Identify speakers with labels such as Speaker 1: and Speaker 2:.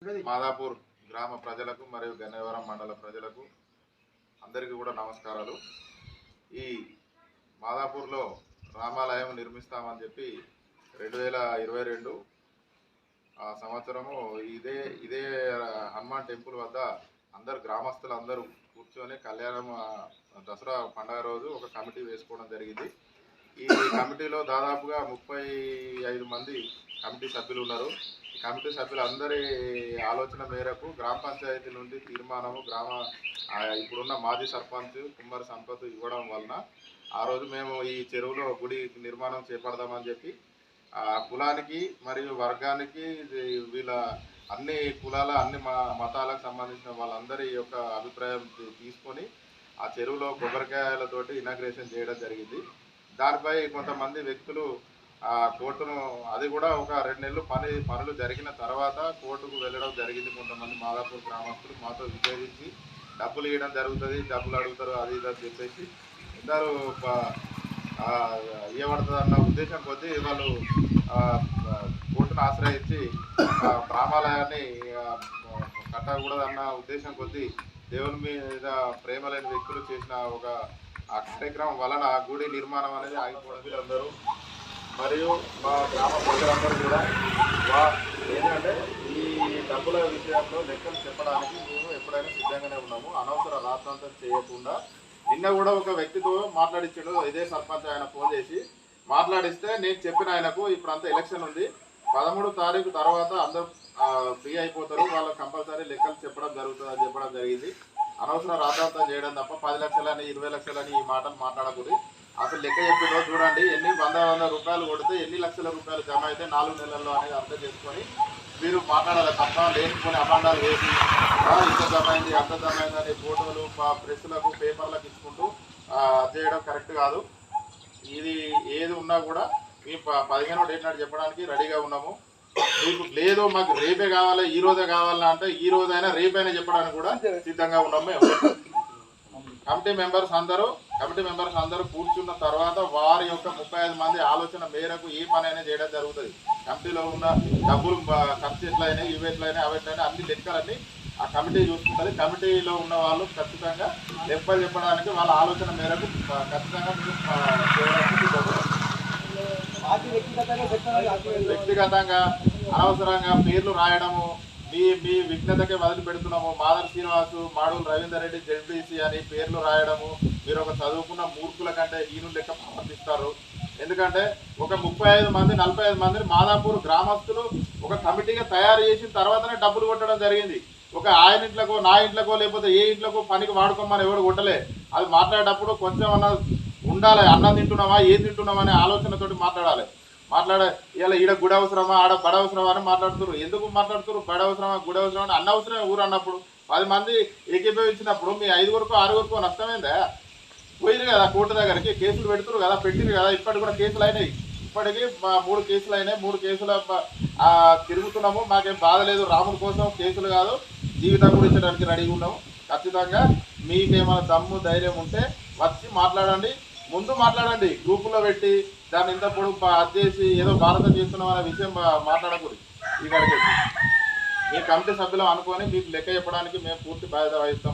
Speaker 1: మాదాపూర్ గ్రామ ప్రజలకు మరియు గన్నవరం మండల ప్రజలకు అందరికీ కూడా నమస్కారాలు. ఈ మాదాపూర్లో రామాలయం నిర్మిస్తామని చెప్పి 2022 సంవత్సరము ఇదే ఇదే హనుమాన్ టెంపుల్ వద్ద అందరు గ్రామస్తులు అందరూ కూర్చొని కళ్యాణం దసరా పండుగ రోజు ఒక కమిటీ వేసుకోవడం జరిగింది. ఈ కమిటీలో దాదాపుగా 35 మంది కమిటీ సభ్యులు ఉన్నారు. కమిటీ సభ్యులందరి ఆలోచన మేరకు గ్రామ పంచాయతీ నుండి తీర్మానము ఇప్పుడున్న మాజీ సర్పంచ్ కుమ్మరి సంపత్ ఇవ్వడం వలన ఆ రోజు మేము ఈ చెరువులో గుడి నిర్మాణం చేపడదామని చెప్పి కులానికి మరియు వర్గానికి వీళ్ళ అన్ని కులాల అన్ని మతాలకు సంబంధించిన వాళ్ళందరి యొక్క అభిప్రాయం తీసుకొని ఆ చెరువులో కొబ్బరికాయలతోటి ఇనాగ్రేషన్ చేయడం జరిగింది. దానిపై కొంతమంది వ్యక్తులు కోర్టును అది కూడా ఒక 2 నెలలు పనులు జరిగిన తర్వాత కోర్టుకు వెళ్ళడం జరిగింది. కొంతమంది మాదాపూర్ గ్రామస్తులు మాతో విభేదించి డబ్బులు ఇవ్వడం జరుగుతుంది, డబ్బులు అడుగుతారు, అది ఇది అని చెప్పేసి ఇద్దరు ఇవ్వబడుతుంది అన్న ఉద్దేశం కొద్దీ వాళ్ళు కోర్టును ఆశ్రయించి రామాలయాన్ని కట్టకూడదన్న ఉద్దేశం కొద్దీ దేవుని మీద ప్రేమ లేని వ్యక్తులు చేసిన ఒక కార్యక్రమం వలన గుడి నిర్మాణం అనేది ఆగిపోవడం అందరూ మరియు మా గ్రామ ప్రజలందరూ కూడా ఏంటంటే ఈ డబ్బుల విషయంలో లెక్కలు చెప్పడానికి మేము ఎప్పుడైనా సిద్ధంగానే ఉన్నాము. అనవసర రాద్ధాంతం చేయకుండా నిన్న కూడా ఒక వ్యక్తితో మాట్లాడించాడు. ఇదే సర్పంచ్ ఆయన ఫోన్ చేసి మాట్లాడిస్తే నేను చెప్పిన ఆయనకు ఇప్పుడంతా ఎలక్షన్ ఉంది, 13వ తారీఖు తర్వాత అందరూ ఫ్రీ అయిపోతారు, వాళ్ళకి కంపల్సరీ లెక్కలు చెప్పడం జరుగుతుంది అని చెప్పడం జరిగింది. అనవసరం రాద్ధాంతం చేయడం తప్ప 10 లక్షలని 20 లక్షలని ఈ మాటలు మాట్లాడకూడదు. అసలు లెక్క చెప్పిన చూడండి, ఎన్ని 100 రూపాయలు కొడితే ఎన్ని లక్షల రూపాయలు జమ అయితే 4 నెలల్లో అనేది అర్థం చేసుకొని మీరు మాట్లాడాలి తప్ప లేనిపోని అభాండాలు వేసి ఇంత జమ అయింది అంత జమ అయింది అని ఫోటోలు ప్రెస్లకు పేపర్లకు ఇచ్చుకుంటూ చేయడం కరెక్ట్ కాదు. ఇది ఏది ఉన్నా కూడా మేము 15వ డేట్ నాడు చెప్పడానికి రెడీగా ఉన్నాము. మీకు లేదు మాకు రేపే కావాలి ఈ రోజే కావాలన్నా అంటే ఈ రోజైనా రేపైనా చెప్పడానికి కూడా సిద్ధంగా ఉన్నాము. కమిటీ మెంబర్స్ అందరూ కూర్చున్న తర్వాత వారి యొక్క 35 మంది ఆలోచన మేరకు ఏ పనైనా చేయడం జరుగుతుంది. కమిటీలో ఉన్న డబ్బులు ఖర్చు ఎట్లయినా ఇవి ఎట్లయినా అవి ఎట్లయినా అన్ని లెక్కలన్నీ ఆ కమిటీ చూసుకుంటుంది. కమిటీలో ఉన్న వాళ్ళు ఖచ్చితంగా లెక్కలు చెప్పడానికి వాళ్ళ ఆలోచన మేరకు ఖచ్చితంగా వ్యక్తిగతంగా అనవసరంగా పేర్లు రాయడము మీ విఘ్నతకే వదిలిపెడుతున్నాము. మాదర్ శ్రీనివాసు, మాడూలు రవీందర్ రెడ్డి జెడ్బీసీ అని పేర్లు రాయడము మీరు ఒక చదువుకున్న మూర్ఖుల కంటే ఈయన లెక్క ప్రవర్తిస్తారు. ఎందుకంటే ఒక 35 మంది 45 మందిని మాదాపూర్ గ్రామస్తులు ఒక కమిటీగా తయారు చేసిన తర్వాతనే డబ్బులు కొట్టడం జరిగింది. ఒక ఆయన ఇంట్లోకో నా ఇంట్లోకో లేకపోతే ఏ ఇంట్లోకో పనికి వాడుకోమని ఎవరు కొట్టలే. అది మాట్లాడేటప్పుడు కొంచెం అన్న ఉండాలి, అన్నం తింటున్నామా ఏం తింటున్నామా అనే ఆలోచనతోటి మాట్లాడాలి. ఇలా ఈడ గుడి అవసరమా ఆడ బడ అవసరమా అని మాట్లాడుతున్నారు. ఎందుకు మాట్లాడుతున్నారు? బడ అవసరమా గుడి అవసరమా అని అన్నవసరమే ఊరు అన్నప్పుడు 10 మంది ఏకీభవించినప్పుడు మీ 5గురికో 6గురికో నష్టమైందా? పోయిరు కదా కోర్టు దగ్గరికి, కేసులు పెడుతున్నారు కదా, పెట్టిరు కదా. ఇప్పటికి కూడా కేసులు అయినాయి. ఇప్పటికీ 3 కేసులు అయినాయి. 3 కేసుల తిరుగుతున్నాము. మాకేం బాధ లేదు. రాముడి కోసం కేసులు కాదు, జీవితం కూడా ఇచ్చడానికి రెడీగా ఉన్నాము. ఖచ్చితంగా మీకేమైనా దమ్ము ధైర్యం ఉంటే వచ్చి మాట్లాడండి. ముందు మాట్లాడండి, గ్రూపులో పెట్టి దాన్ని ఇంత పొడుగు అది చేసి ఏదో భారతం చేస్తున్నాం అనే విషయం మాట్లాడకూడదు. ఇక్కడికి మీ కమిటీ సభ్యులు అనుకొని మీకు లెక్క చెప్పడానికి మేము పూర్తి బాధ్యత వహిస్తాము.